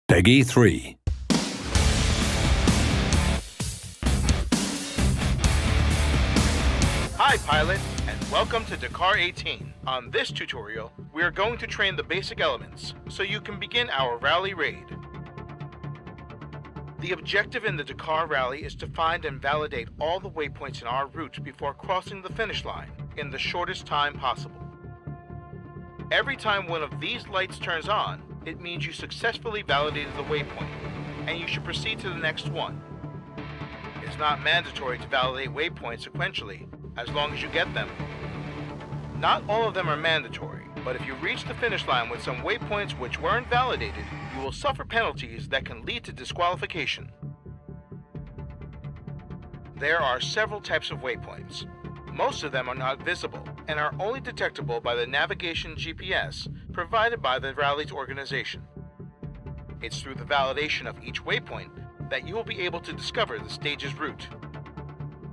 Peggy 3. Hi pilot, and welcome to DAKAR18. On this tutorial, we are going to train the basic elements so you can begin our rally raid. The objective in the Dakar rally is to find and validate all the waypoints in our route before crossing the finish line in the shortest time possible. Every time one of these lights turns on, it means you successfully validated the waypoint, and you should proceed to the next one. It's not mandatory to validate waypoints sequentially, as long as you get them. Not all of them are mandatory, but if you reach the finish line with some waypoints which weren't validated, you will suffer penalties that can lead to disqualification. There are several types of waypoints. Most of them are not visible and are only detectable by the navigation GPS provided by the rally's organization. It's through the validation of each waypoint that you will be able to discover the stage's route.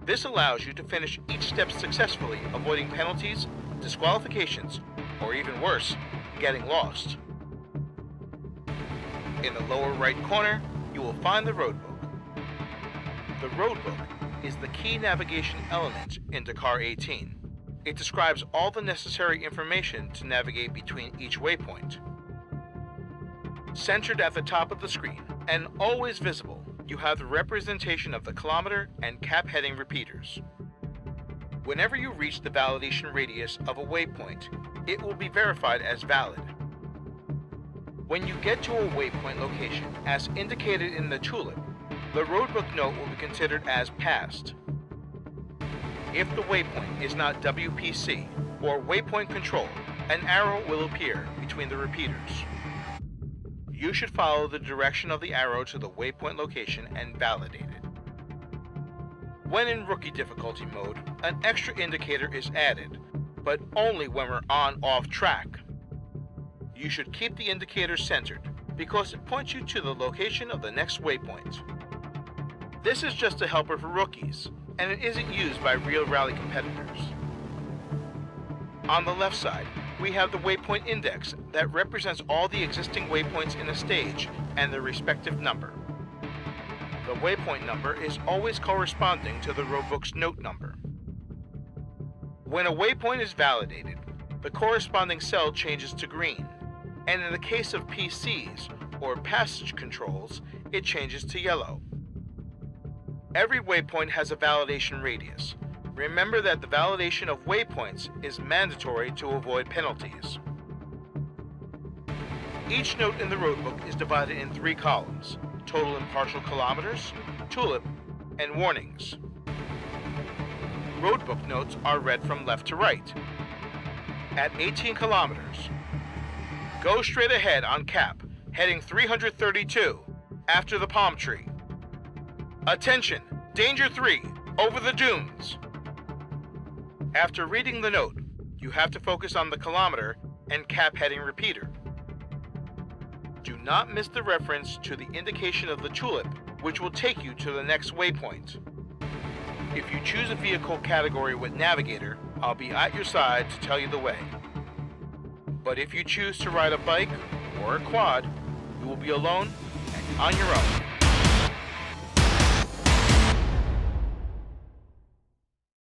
This allows you to finish each step successfully, avoiding penalties, disqualifications, or even worse, getting lost. In the lower right corner, you will find the roadbook. The roadbook is the key navigation element in DAKAR18. It describes all the necessary information to navigate between each waypoint. Centered at the top of the screen, and always visible, you have the representation of the kilometer and cap heading repeaters. Whenever you reach the validation radius of a waypoint, it will be verified as valid. When you get to a waypoint location, as indicated in the tulip, the roadbook note will be considered as passed. If the waypoint is not WPC or waypoint control, an arrow will appear between the repeaters. You should follow the direction of the arrow to the waypoint location and validate it. When in rookie difficulty mode, an extra indicator is added, but only when we're on/off track. You should keep the indicator centered because it points you to the location of the next waypoint. This is just a helper for rookies, and it isn't used by real rally competitors. On the left side, we have the waypoint index that represents all the existing waypoints in a stage and their respective number. The waypoint number is always corresponding to the roadbook's note number. When a waypoint is validated, the corresponding cell changes to green, and in the case of PCs or passage controls, it changes to yellow. Every waypoint has a validation radius. Remember that the validation of waypoints is mandatory to avoid penalties. Each note in the roadbook is divided in 3 columns: total and partial kilometers, tulip, and warnings. Roadbook notes are read from left to right. At 18 kilometers, go straight ahead on cap, heading 332, after the palm tree. Attention! Danger 3! Over the dunes! After reading the note, you have to focus on the kilometer and cap heading repeater. Do not miss the reference to the indication of the tulip, which will take you to the next waypoint. If you choose a vehicle category with navigator, I'll be at your side to tell you the way. But if you choose to ride a bike or a quad, you will be alone and on your own.